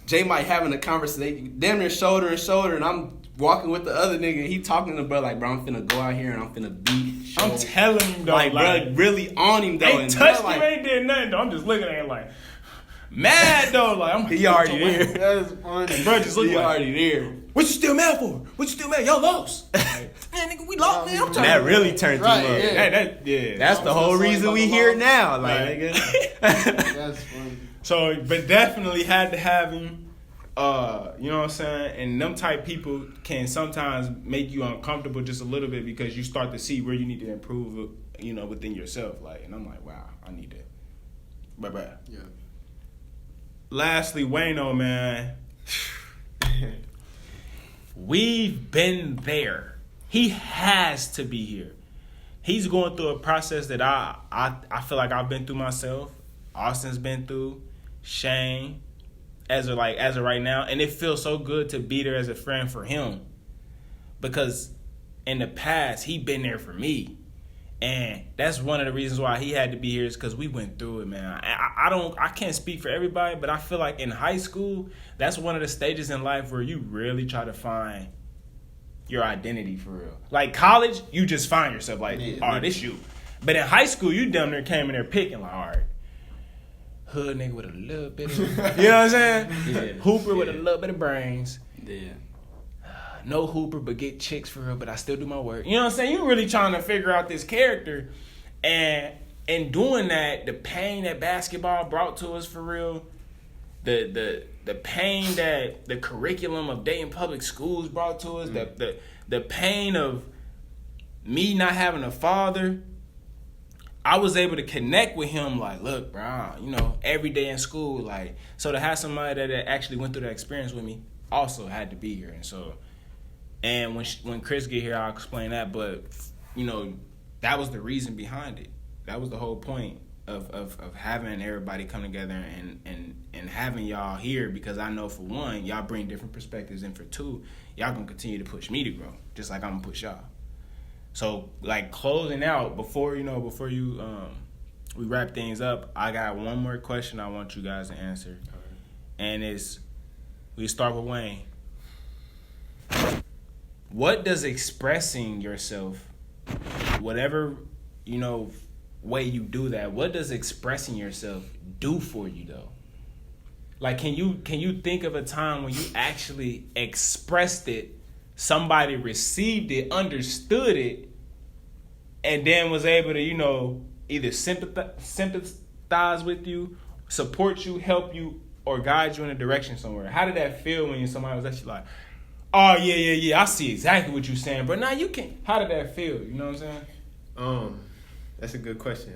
J Mike having a conversation, damn near shoulder to shoulder, and I'm walking with the other nigga. He talking to bro like, bro, I'm finna go out here and I'm finna beat. I'm telling him though, like bro, really on him though. Ain't touched him, ain't did nothing though. I'm just looking at him like mad though. Like, he already there. That's funny. Bro, just looking like, already there. What you still mad for? What you still mad? Y'all lost. Like, man, nigga, we lost, man. I'm trying. That really turned him up. Yeah. That's the whole reason we here now. Like, nigga. That's funny. So, but definitely had to have him. You know what I'm saying? And them type people can sometimes make you uncomfortable just a little bit because you start to see where you need to improve you know, within yourself. Like, and I'm like, wow, I need that. Bruh. Yeah. Lastly, Wayno, man. We've been there. He has to be here. He's going through a process that I feel like I've been through myself. Austin's been through. Shane, as of right now, and it feels so good to be there as a friend for him, because in the past he been there for me, and that's one of the reasons why he had to be here, is because we went through it, man. I can't speak for everybody, but I feel like in high school, that's one of the stages in life where you really try to find your identity for real. Like college, you just find yourself like, this you. But in high school, you damn near came in there picking like, all right, hood nigga with a little bit of, you know what I'm saying? Yeah. Hooper with a little bit of brains. Yeah. No hooper, but get chicks for real, but I still do my work. You know what I'm saying? You really trying to figure out this character. And in doing that, the pain that basketball brought to us for real, the pain that the curriculum of Dayton Public Schools brought to us, the pain of me not having a father, I was able to connect with him like, look, bro, you know, every day in school, like, so to have somebody that actually went through that experience with me also had to be here. And so, and when Chris get here, I'll explain that, but, you know, that was the reason behind it. That was the whole point of having everybody come together and having y'all here, because I know for one, y'all bring different perspectives, and for two, y'all gonna continue to push me to grow, just like I'm gonna push y'all. So, like, closing out, before you we wrap things up, I got one more question I want you guys to answer. Right. And we start with Wayne. What does expressing yourself, whatever, you know, way you do that, what does expressing yourself do for you, though? Like, can you think of a time when you actually expressed it, somebody received it, understood it, and then was able to, you know, either sympathize with you, support you, help you, or guide you in a direction somewhere? How did that feel when somebody was actually like, oh, yeah, I see exactly what you're saying, but now you can, how did that feel? You know what I'm saying? That's a good question.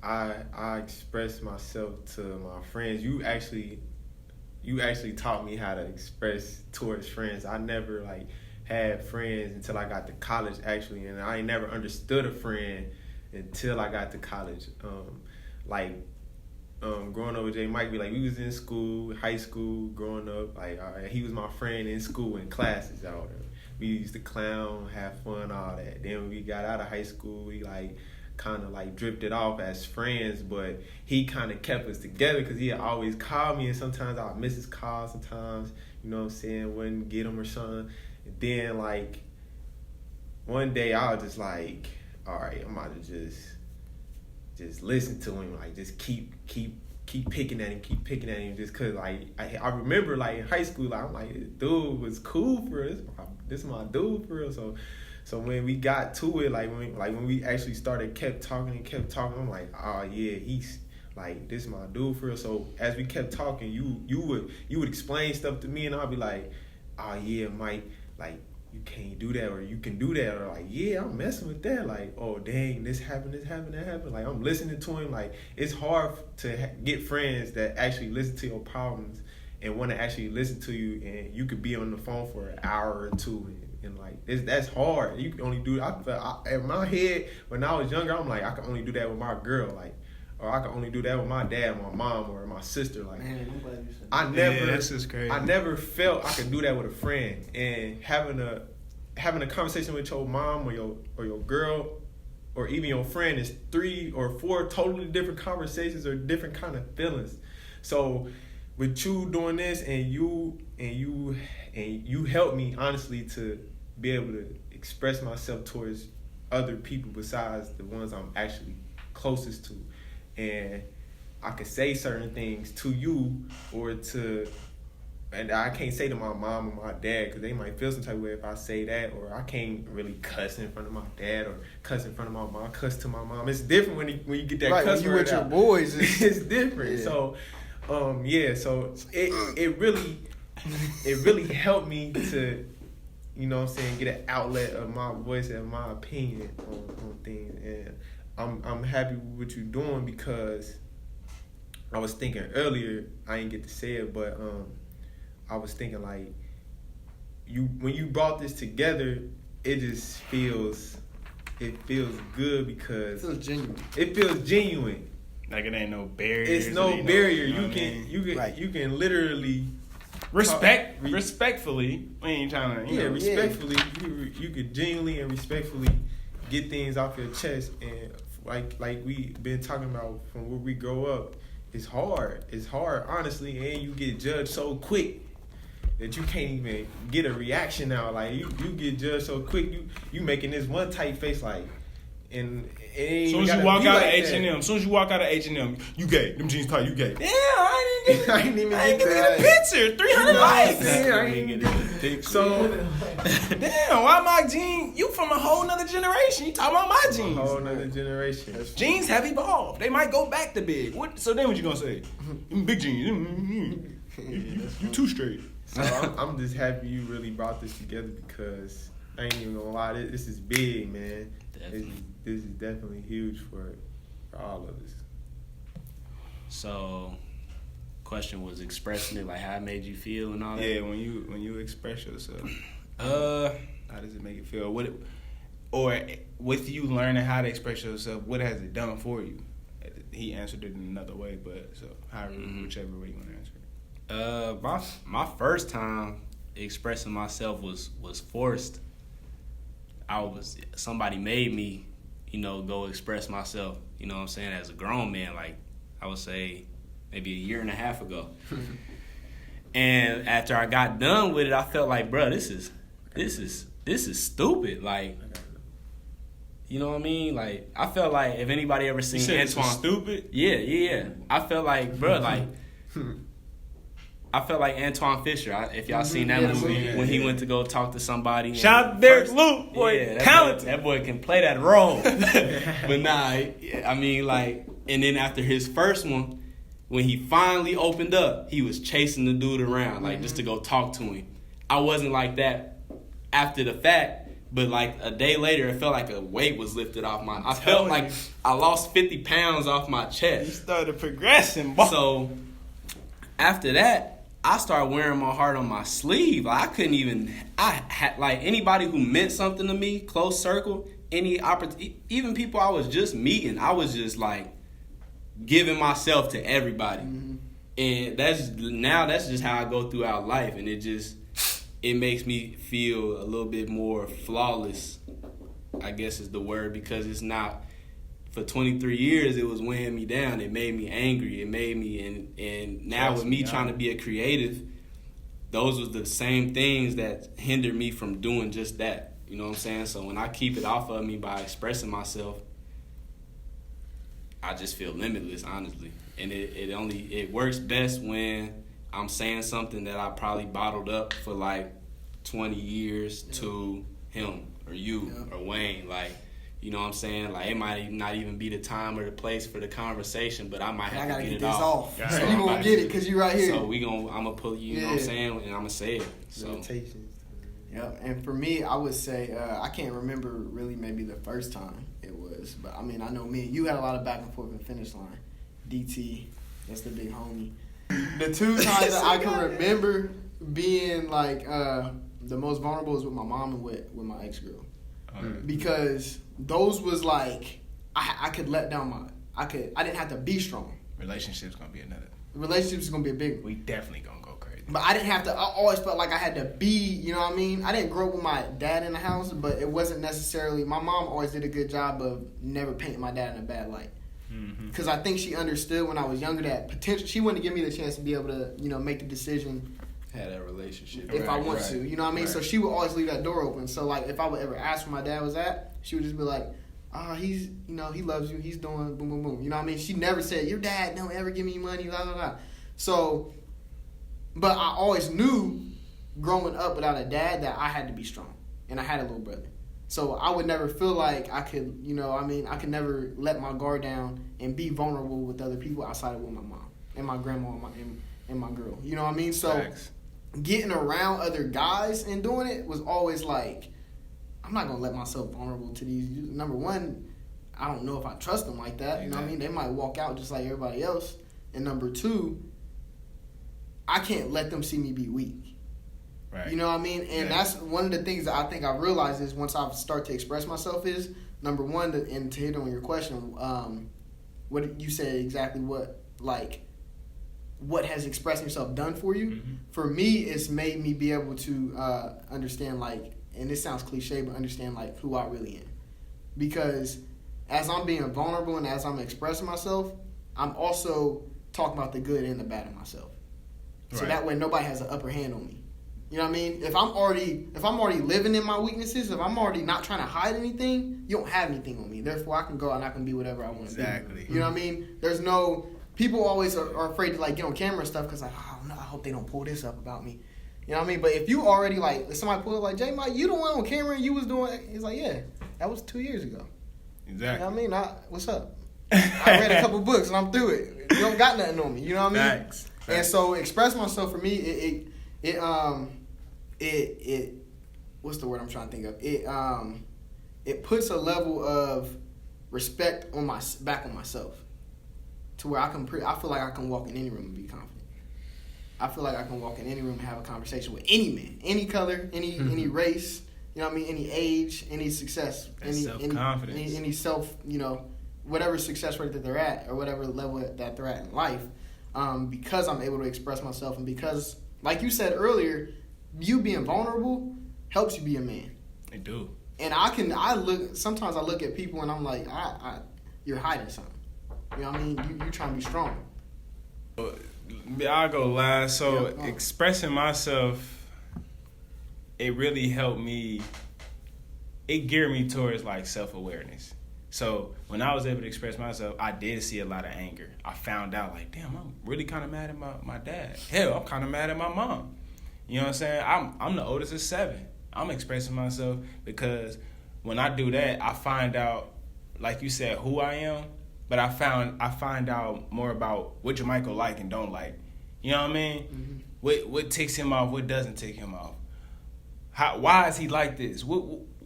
I express myself to my friends. You actually taught me how to express towards friends. I never like had friends until I got to college, actually, and I ain't never understood a friend until I got to college. Growing up with J. Mike, we was in school, high school, growing up. He was my friend in school, in classes, all that. We used to clown, have fun, all that. Then when we got out of high school, we kind of drifted off as friends, but he kind of kept us together because he always called me, and sometimes I would miss his call sometimes, you know what I'm saying, wouldn't get him or something. And then one day I was just like, all right, I'm about to just listen to him, just keep picking at him, just cause I remember in high school, I'm like, this dude was cool for us. This is my dude for real. So when we got to it, when we actually kept talking, I'm like, oh yeah, he's this is my dude for real. So as we kept talking, you would explain stuff to me, and I'd be like, oh yeah, Mike, you can't do that, or you can do that, or yeah, I'm messing with that, oh dang, this happened, that happened. I'm listening to him. It's hard to get friends that actually listen to your problems and want to actually listen to you, and you could be on the phone for an hour or two, and that's hard. You can only do in my head when I was younger, I'm like, I can only do that with my girl, or I can only do that with my dad, my mom, or my sister. Man, I'm glad you said that. This is crazy. I never felt I could do that with a friend. And having a conversation with your mom or your girl or even your friend is 3 or 4 totally different conversations or different kind of feelings. So with you doing this, and you helped me honestly to be able to express myself towards other people besides the ones I'm actually closest to. And I could say certain things to you and I can't say to my mom or my dad because they might feel some type of way if I say that, or I can't really cuss in front of my dad or cuss in front of my mom, cuss to my mom. It's different when you get that cuss word out. When you with your boys, it's different. Yeah. So, so it really helped me to, you know what I'm saying, get an outlet of my voice and my opinion on things. And I'm happy with what you're doing because I was thinking earlier, I didn't get to say it, but I was thinking like when you brought this together, it just feels good because it feels genuine. Like it ain't no barrier. It's no barrier. You can literally respectfully. We ain't trying to respectfully. You could genuinely and respectfully get things off your chest, and like we been talking about from where we grow up. It's hard, honestly, and you get judged so quick that you can't even get a reaction out. Like you get judged so quick, you making this one tight face like, and as soon as you walk out of H&M, you gay. Them jeans tight, you gay. Damn, I didn't even get a picture. 300 likes. I ain't get a dick. So, damn, why my jeans? You from a whole nother generation. You talking about my jeans? A whole nother generation. Jeans have evolved. They might go back to big. So then what you gonna say? Big jeans. You too straight. So I'm just happy you really brought this together because I ain't even gonna lie, this is big, man. This is definitely huge for all of us. So, question was expressing it, like how it made you feel and all that. Yeah, when you express yourself, how does it make you feel? Or with you learning how to express yourself, what has it done for you? He answered it in another way, but so whichever way you want to answer it. My first time expressing myself was forced. Somebody made me, go express myself, you know what I'm saying, as a grown man, like I would say maybe a year and a half ago. And after I got done with it, I felt like, bro, this is stupid. Like, you know what I mean? Like, I felt like if anybody ever seen Antoine, stupid. Yeah. I felt like, bro, like. I felt like Antoine Fisher. If y'all seen that movie when he went to go talk to somebody. Shout out to Derek Luke, boy, talented. That boy can play that role. But nah, I mean, like, and then after his first one, when he finally opened up, he was chasing the dude around, like, just to go talk to him. I wasn't like that after the fact, but like a day later, it felt like a weight was lifted off my. I felt like I lost 50 pounds off my chest. You started progressing, boy. So after that, I started wearing my heart on my sleeve. Like, I couldn't even. I had like anybody who meant something to me, close circle, even people I was just meeting. I was just like giving myself to everybody, and that's just how I go throughout life, and it makes me feel a little bit more flawless, I guess is the word, because it's not. For 23 years, it was weighing me down. It made me angry. It made me, and now with me trying to be a creative, those was the same things that hindered me from doing just that. You know what I'm saying? So when I keep it off of me by expressing myself, I just feel limitless, honestly. And it works best when I'm saying something that I probably bottled up for like 20 years to him or you or Wayne, like. You know what I'm saying? Like, it might not even be the time or the place for the conversation, but I might have to get it off. So you gonna get it because you right here. So I'm gonna pull you, you know what I'm saying? And I'm gonna say it. So. Yeah, and for me, I would say, I can't remember really maybe the first time it was, but I mean, I know me and you had a lot of back and forth in the finish line. DT, that's the big homie. The two times that I can remember being like the most vulnerable is with my mom and with my ex-girl. Because those was like I could let down I didn't have to be strong. Relationship's gonna be another. Relationships is gonna be a big one. We definitely gonna go crazy. But I didn't have to. I always felt like I had to be. You know what I mean? I didn't grow up with my dad in the house, but it wasn't necessarily. My mom always did a good job of never painting my dad in a bad light. Because I think she understood when I was younger that potential. She wanted to give me the chance to be able to make the decision. Had that relationship if I want to, you know what I mean. So she would always leave that door open. So like, if I would ever ask where my dad was at, she would just be like, he's, he loves you. He's doing boom, boom, boom. You know what I mean? She never said, your dad don't ever give me money, blah, blah, blah. So, but I always knew growing up without a dad that I had to be strong. And I had a little brother. So I would never feel like I could, I could never let my guard down and be vulnerable with other people outside of with my mom and my grandma and my girl. You know what I mean? So, getting around other guys and doing it was always like, I'm not gonna let myself vulnerable to these. Number one, I don't know if I trust them like that. You know what I mean? They might walk out just like everybody else. And number two, I can't let them see me be weak. Right. You know what I mean? And that's one of the things that I think I realized is once I start to express myself is, number one, and to hit on your question, what you said exactly what has expressing yourself done for you? Mm-hmm. For me, it's made me be able to understand, like, and this sounds cliche, but understand, like, who I really am. Because as I'm being vulnerable and as I'm expressing myself, I'm also talking about the good and the bad of myself. So that way nobody has an upper hand on me. You know what I mean? If I'm already living in my weaknesses, if I'm already not trying to hide anything, you don't have anything on me. Therefore, I can go out and I can be whatever I want to be. Exactly. You know what I mean? There's no... People always are afraid to, like, get on camera and stuff because, like, oh, no, I hope they don't pull this up about me. You know what I mean? But if you already, like, if somebody pull up, like, J. Mike, you the one on camera and you was doing... He's like, yeah, that was 2 years ago. Exactly. You know what I mean? What's up? I read a couple books and I'm through it. You don't got nothing on me. You know what I mean? Facts. And so express myself for me, it what's the word I'm trying to think of? It puts a level of respect on back on myself, to where I feel like I can walk in any room and be confident. I feel like I can walk in any room and have a conversation with any man, any color, any race. You know what I mean? Any age, any success, any self-confidence, any self, whatever success rate that they're at or whatever level that they're at in life. Because I'm able to express myself, and because, like you said earlier, you being vulnerable helps you be a man. It do. And sometimes I look at people and I'm like, you're hiding something. You know what I mean? You trying to be strong. I'll go last. So expressing myself, it really helped me. It geared me towards, like, self-awareness. So when I was able to express myself, I did see a lot of anger. I found out, like, damn, I'm really kind of mad at my dad. Hell, I'm kind of mad at my mom. You know what I'm saying? I'm the oldest of 7. I'm expressing myself because when I do that, I find out, like you said, who I am. But I find out more about what Jermichael like and don't like. You know what I mean? Mm-hmm. What ticks him off? What doesn't tick him off? Why is he like this?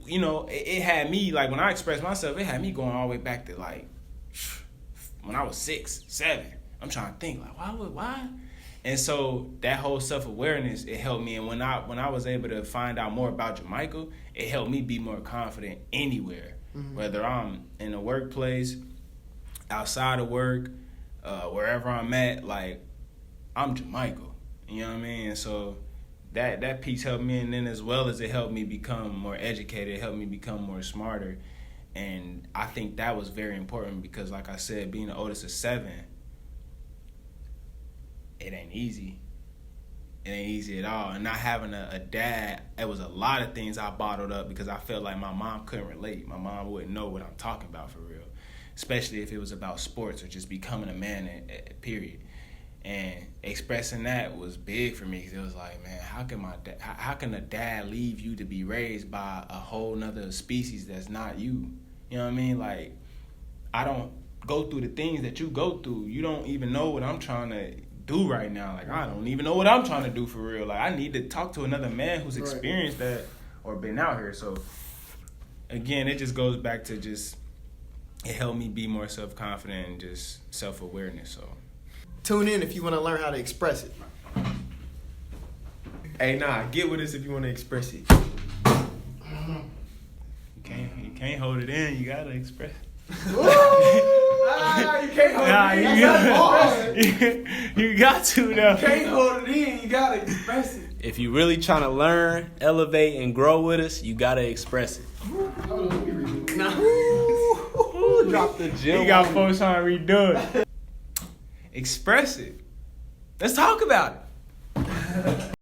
It had me, like, when I expressed myself, it had me going all the way back to, like, when I was 6, 7. I'm trying to think, like, why? And so that whole self-awareness, it helped me. And when I was able to find out more about Jermichael, it helped me be more confident anywhere. Mm-hmm. Whether I'm in the workplace, outside of work, wherever I'm at, like, I'm Jermichael. You know what I mean? And so that piece helped me, and then as well as it helped me become more educated, it helped me become more smarter. And I think that was very important because, like I said, being the oldest of 7, it ain't easy. It ain't easy at all. And not having a dad, it was a lot of things I bottled up because I felt like my mom couldn't relate. My mom wouldn't know what I'm talking about for real, especially if it was about sports or just becoming a man, period. And expressing that was big for me because it was like, man, how can a dad leave you to be raised by a whole nother species that's not you? You know what I mean? Like, I don't go through the things that you go through. You don't even know what I'm trying to do right now. Like, I don't even know what I'm trying to do for real. Like, I need to talk to another man who's experienced that or been out here. So, again, it just goes back to just, it helped me be more self-confident and just self-awareness, so. Tune in if you want to learn how to express it. Hey, get with us if you want to express it. You can't hold it in. You gotta express it. You can't hold it in. You got to though. You can't hold it in. You gotta express it. If you really trying to learn, elevate, and grow with us, you gotta express it. Drop the gem. You got folks trying to redo it. Express it. Let's talk about it.